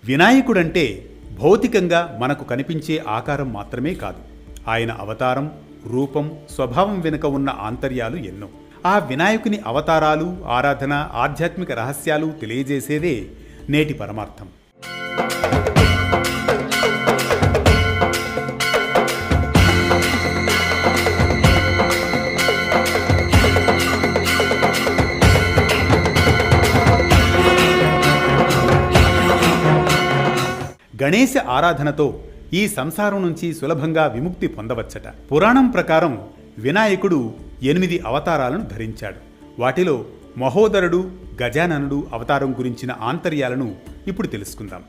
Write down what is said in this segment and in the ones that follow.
వినాయకుడంటే భౌతికంగా మనకు కనిపించే ఆకారం మాత్రమే కాదు, ఆయన అవతారం, రూపం, స్వభావం వెనుక ఉన్న ఆంతర్యాలు ఎన్నో. ఆ వినాయకుని అవతారాలు, ఆరాధన, ఆధ్యాత్మిక రహస్యాలు తెలియజేసేదే నేటి పరమార్థం. గణేశ ఆరాధనతో ఈ సంసారం నుంచి సులభంగా విముక్తి పొందవచ్చట. పురాణం ప్రకారం వినాయకుడు 8 అవతారాలను ధరించాడు. వాటిలో మహోదరుడు, గజాననుడు అవతారం గురించిన ఆంతర్యాలను ఇప్పుడు తెలుసుకుందాం.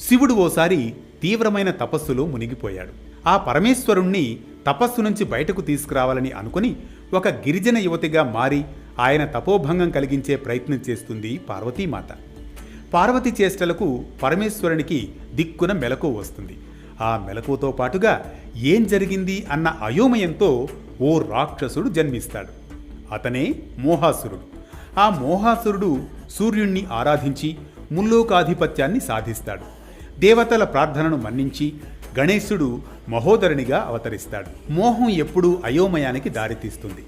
శివుడు ఓసారి తీవ్రమైన తపస్సులో మునిగిపోయాడు. ఆ పరమేశ్వరుణ్ణి తపస్సు నుంచి బయటకు తీసుకురావాలని అనుకుని ఒక గిరిజన యువతిగా మారి ఆయన తపోభంగం కలిగించే ప్రయత్నం చేస్తుంది పార్వతీమాత. పార్వతి చేష్టలకు పరమేశ్వరునికి దిక్కున మెలకువ వస్తుంది. ఆ మెలకువతో పాటుగా ఏం జరిగింది అన్న అయోమయంతో ఓ రాక్షసుడు జన్మిస్తాడు. అతనే మోహాసురుడు. ఆ మోహాసురుడు సూర్యుణ్ణి ఆరాధించి ముల్లోకాధిపత్యాన్ని సాధిస్తాడు. దేవతల ప్రార్థనను మన్నించి గణేశుడు మహోదరునిగా అవతరిస్తాడు. మోహం ఎప్పుడూ అయోమయానికి దారితీస్తుంది.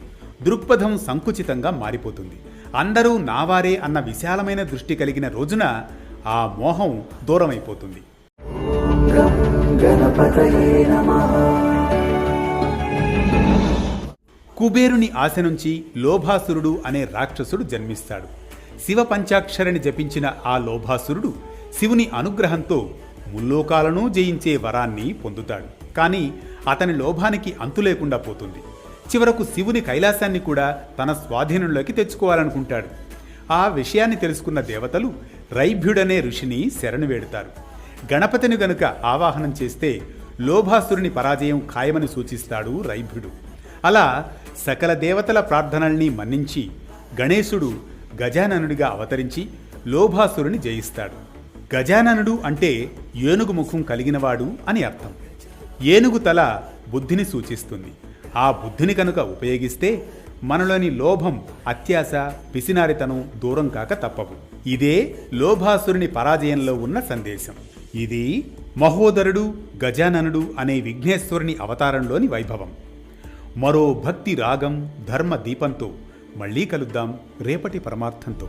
దృక్పథం సంకుచితంగా మారిపోతుంది. అందరూ నావారే అన్న విశాలమైన దృష్టి కలిగిన రోజున ఆ మోహం దూరమైపోతుంది. కుబేరుని ఆశ నుంచి లోభాసురుడు అనే రాక్షసుడు జన్మిస్తాడు. శివ పంచాక్షరిని జపించిన ఆ లోభాసురుడు శివుని అనుగ్రహంతో ముల్లోకాలను జయించే వరాన్ని పొందుతాడు. కానీ అతని లోభానికి అంతు లేకుండా పోతుంది. చివరకు శివుని కైలాసాన్ని కూడా తన స్వాధీనంలోకి తెచ్చుకోవాలనుకుంటాడు. ఆ విషయాన్ని తెలుసుకున్న దేవతలు రైభ్యుడనే ఋషిని శరణు వేడుతారు. గణపతిని గనుక ఆవాహనం చేస్తే లోభాసురుని పరాజయం ఖాయమని సూచిస్తాడు రైభ్యుడు. అలా సకల దేవతల ప్రార్థనల్ని మన్నించి గణేశుడు గజాననుడిగా అవతరించి లోభాసురుని జయిస్తాడు. గజాననుడు అంటే ఏనుగు ముఖం కలిగినవాడు అని అర్థం. ఏనుగు తల బుద్ధిని సూచిస్తుంది. ఆ బుద్ధిని కనుక ఉపయోగిస్తే మనలోని లోభం, అత్యాశ, పిసినారితనం దూరం కాక తప్పవు. ఇదే లోభాసురుని పరాజయంలో ఉన్న సందేశం. ఇది మహోదరుడు, గజాననుడు అనే విఘ్నేశ్వరుని అవతారంలోని వైభవం. మరో భక్తి రాగం, ధర్మ దీపంతో మళ్ళీ కలుద్దాం రేపటి పరమార్థంతో.